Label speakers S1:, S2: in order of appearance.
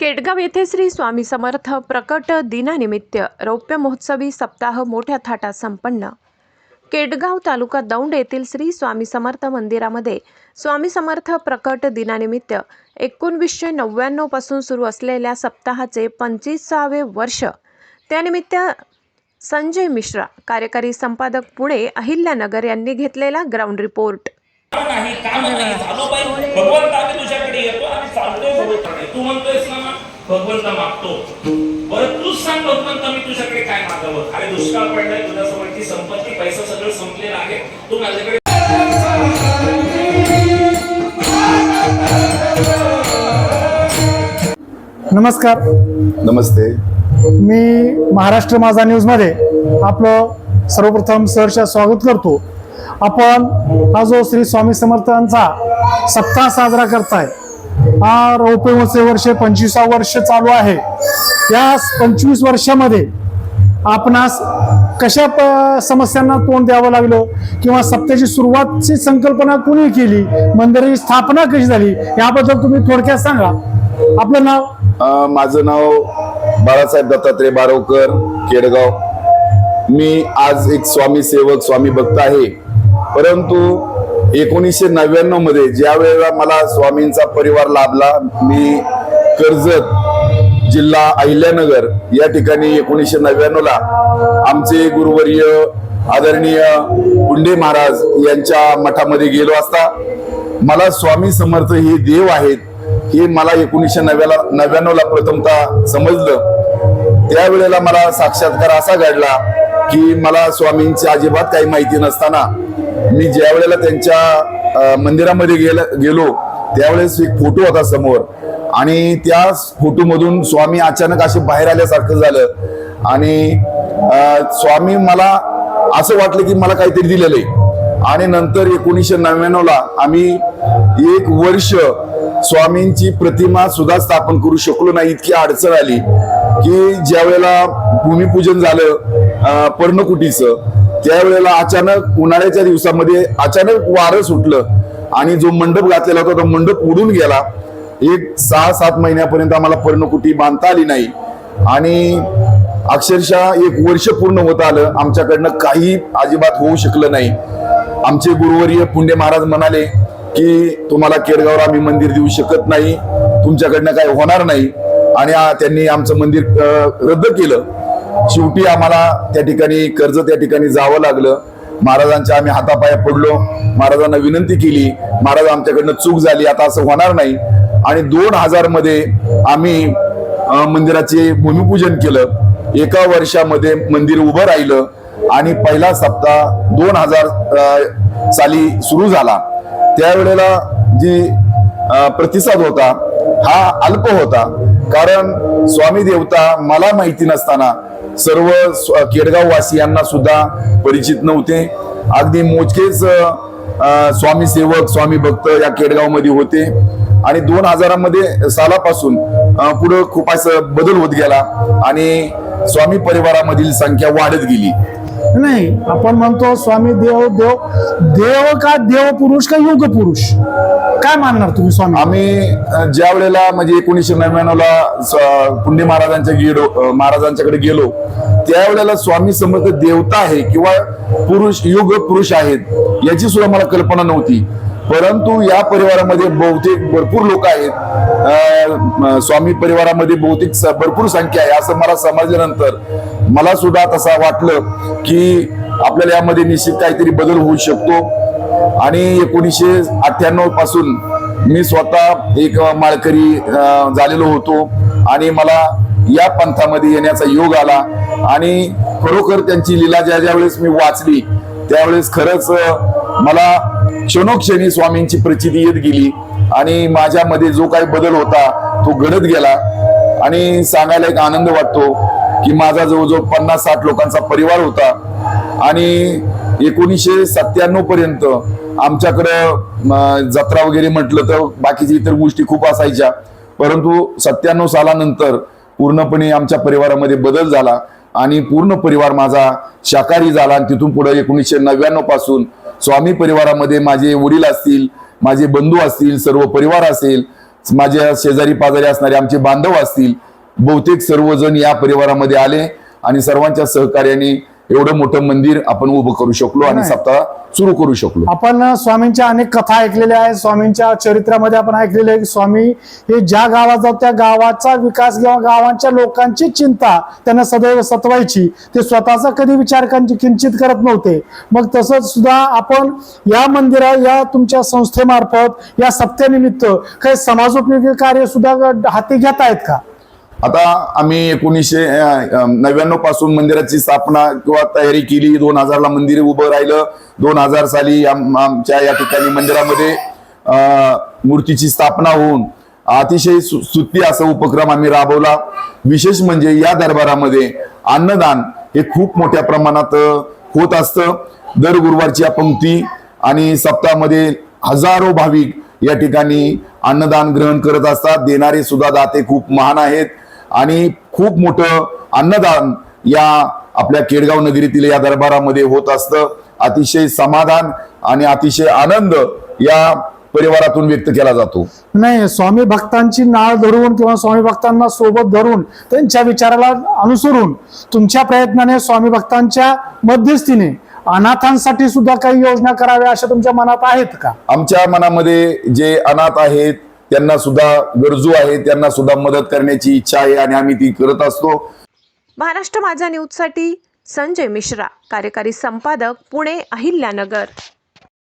S1: केडगाव येथे श्री स्वामी समर्थ प्रकट दिनानिमित्त रौप्य महोत्सवी सप्ताह मोठ्या थाटात संपन्न। केडगाव तालुका दौंड येथील श्री स्वामी समर्थ मंदिरामध्ये स्वामी समर्थ प्रकट दिनानिमित्त 1999 पासून सुरू असलेल्या सप्ताहाचे 25वे वर्ष। त्यानिमित्त संजय मिश्रा, कार्यकारी संपादक, पुणे अहिल्यानगर यांनी घेतलेला ग्राउंड रिपोर्ट।
S2: नाही काम नाही झालो पाहिजे। भगवंत आम्ही तुझ्याकडे येतो आणि चालतोय भगवंताकडे। तू म्हणतोयस ना भगवंत मागतो, बरं तूच सांग भगवंत मी तुझ्याकडे काय मागावं? अरे दुष्काळ पडलाय, तुझ्यासमोरची संपत्ती पैसा सगळं संपलेलं आहे, तू माझ्याकडे।
S3: नमस्कार।
S4: नमस्ते।
S3: मी महाराष्ट्र माझा न्यूज मध्ये आपलं सर्वप्रथम सहर्ष स्वागत करतो। आपण हा जो श्री स्वामी समर्थांचा सप्ताह साजरा करताय, हा रौप्य महोत्सव वर्ष 25वा वर्ष चालू आहे। या 25 वर्षामध्ये आपणास कशा समस्यांना तोंड द्यावं लागलं किंवा सप्त्याची सुरुवातची संकल्पना कोणी केली, मंदिराची स्थापना कशी झाली, याबद्दल तुम्ही थोडक्यात सांगा। आपलं नाव?
S4: माझं नाव बाळासाहेब दत्तात्रय बारवकर, केडगाव। मी आज एक स्वामी सेवक, स्वामी भक्त आहे। परंतु 1999 मध्ये ज्या वेळेला मला स्वामींचा परिवार लाभला, मी कर्जत जिल्हा अहिल्यानगर या ठिकाणी 1999 ला आमचे गुरुवर्य आदरणीय पुंडे महाराज यांच्या मठामध्ये गेलो असता मला स्वामी समर्थ हे देव आहेत हे मला 1999 ला प्रथमतः समजलं। त्यावेळेला मला साक्षात्कार असा घडला की मला स्वामींची अजिबात काही माहिती नसताना मी ज्या वेळेला त्यांच्या मंदिरामध्ये गेलो त्यावेळेस एक फोटो होता समोर, आणि त्या फोटो मधून स्वामी अचानक असे बाहेर आल्यासारखं झालं आणि स्वामी मला असं वाटलं की मला काहीतरी दिलेलं आहे। आणि नंतर 1999 ला आम्ही 1 वर्ष स्वामींची प्रतिमा सुद्धा स्थापन करू शकलो नाही। इतकी अडचण आली की ज्या वेळेला भूमिपूजन झालं पर्णकुटीचं, त्यावेळेला अचानक उन्हाळ्याच्या दिवसामध्ये अचानक वारं सुटलं आणि जो मंडप घातलेला होता तो मंडप उडून गेला। एक 6-7 महिन्यापर्यंत आम्हाला पर्णकुटी बांधता आली नाही आणि अक्षरशः 1 वर्ष पूर्ण होत आलं, आमच्याकडनं काही अजिबात होऊ शकलं नाही। आमचे गुरुवर्य पुंडे महाराज म्हणाले की तुम्हाला केडगावला आम्ही मंदिर देऊ शकत नाही, तुमच्याकडनं काही होणार नाही, आणि त्यांनी आमचं मंदिर रद्द केलं। शेवटी आम्हाला त्या ठिकाणी त्या ठिकाणी जावं लागलं। महाराजांच्या आम्ही हातापाया पडलो, महाराजांना विनंती केली, महाराज आमच्याकडनं चूक झाली, आता असं होणार नाही। आणि 2000 मध्ये आम्ही मंदिराचे भूमिपूजन केलं। 1 वर्षामध्ये मंदिर उभं राहिलं आणि पहिला सप्ताह 2000 साली सुरू झाला। त्यावेळेला जी प्रतिसाद होता हा अल्प होता, कारण स्वामी देवता मला माहिती नसताना सर्व केडगाव वासियांना सुद्धा परिचित नव्हते। अगदी मोजकेच स्वामी सेवक, स्वामी भक्त या केडगाव मध्ये होते आणि 2000 सालापासून पुढे खूप असं बदल होत गेला आणि स्वामी परिवारामधील संख्या वाढत गेली।
S3: नाही, आपण म्हणतो स्वामी देव देव देव का देव पुरुष का युग पुरुष, काय मानणार तुम्ही स्वामी?
S4: आम्ही ज्या वेळेला म्हणजे 1999 ला पुंडे महाराजांच्याकडे गेलो त्यावेळेला स्वामी समर्थ देवता आहे किंवा पुरुष, युग पुरुष आहेत याची सुद्धा मला कल्पना नव्हती। परंतु या परिवारामध्ये बहुतेक भरपूर लोक आहेत, स्वामी परिवारामध्ये बहुतेक भरपूर संख्या आहे असं मला समजल्यानंतर मला सुद्धा तसं वाटलं की आपल्याला यामध्ये निश्चित काहीतरी बदल होऊ शकतो। आणि 1998 पासून मी स्वतः एक माळकरी झालेलो होतो आणि मला या पंथामध्ये येण्याचा योग आला आणि खरोखर त्यांची लीला ज्या वेळेस मी वाचली त्यावेळेस खरंच मला क्षणोक्षणी स्वामींची प्रचिती येत गेली आणि माझ्यामध्ये जो काही बदल होता तो घडत गेला। आणि सांगायला एक आनंद वाटतो की माझा जवळजवळ 50-60 लोकांचा परिवार होता आणि 1997 पर्यंत आमच्याकडं जत्रा वगैरे म्हटलं तर बाकीच्या इतर गोष्टी खूप असायच्या, परंतु 97 सालानंतर पूर्णपणे आमच्या परिवारामध्ये बदल झाला आणि पूर्ण परिवार माझा शाकाहारी झाला। आणि तिथून पुढे 1999 पासून स्वामी परिवारामध्ये माझे वडील असतील, माझे बंधू असतील, सर्व परिवार असेल, माझ्या शेजारी पाजारी असणारे आमचे बांधव असतील, बहुतेक सर्वजण या परिवारामध्ये आले आणि सर्वांच्या सहकार्याने एवढं मोठं मंदिर आपण उभं करू शकलो आणि सप्ताह सुरू करू शकलो.
S3: आपण स्वामींच्या अनेक कथा ऐकलेल्या आहेत. स्वामींच्या चरित्रामध्ये आपण ऐकलेले आहे की स्वामी हे ज्या गावात जातात त्या गावाचा विकास किंवा गावांच्या लोकांची चिंता त्यांना सदैव सतवायची. ते स्वतःचा कधी विचार किंचित करत नव्हते. मग तसंच सुद्धा आपण या या तुमच्या संस्थेमार्फत या सप्त्यानिमित्त काही समाजोपयोगी कार्य सुद्धा हाती घेत आहेत का?
S4: आता आम्ही 1999 पासून मंदिराची स्थापना किंवा तयारी केली. 2000 ला मंदिर उभं राहिलं. 2000 साली आमच्या या ठिकाणी मंदिरामध्ये मूर्तीची स्थापना होऊन अतिशय स्तुती असा उपक्रम आम्ही राबवला. विशेष म्हणजे या दरबारामध्ये अन्नदान हे खूप मोठ्या प्रमाणात होत असतं. दर गुरुवारची पंक्ती आणि सप्ताहामध्ये हजारो भाविक या ठिकाणी अन्नदान ग्रहण करत असतात. देणारे सुद्धा दाते खूप महान आहेत आणि खूप मोठं अन्नदान या आपल्या केडगाव नगरीतील या दरबारामध्ये होत असतं. अतिशय समाधान आणि अतिशय आनंद या परिवारातून व्यक्त केला जातो.
S3: नाही, स्वामी भक्तांची नाळ धरून किंवा स्वामी भक्तांना सोबत धरून त्यांच्या विचाराला अनुसरून तुमच्या प्रयत्नाने स्वामी भक्तांच्या मध्यस्थीने अनाथांसाठी सुद्धा काही योजना कराव्या अशा तुमच्या मनात आहेत का?
S4: आमच्या मनामध्ये जे अनाथ आहेत त्यांना सुद्धा गरजू आहेत त्यांना सुद्धा मदत करण्याची इच्छा आहे आणि आम्ही ती करत असतो.
S1: महाराष्ट्र माझा न्यूजसाठी संजय मिश्रा, कार्यकारी संपादक, पुणे, अहिल्यानगर.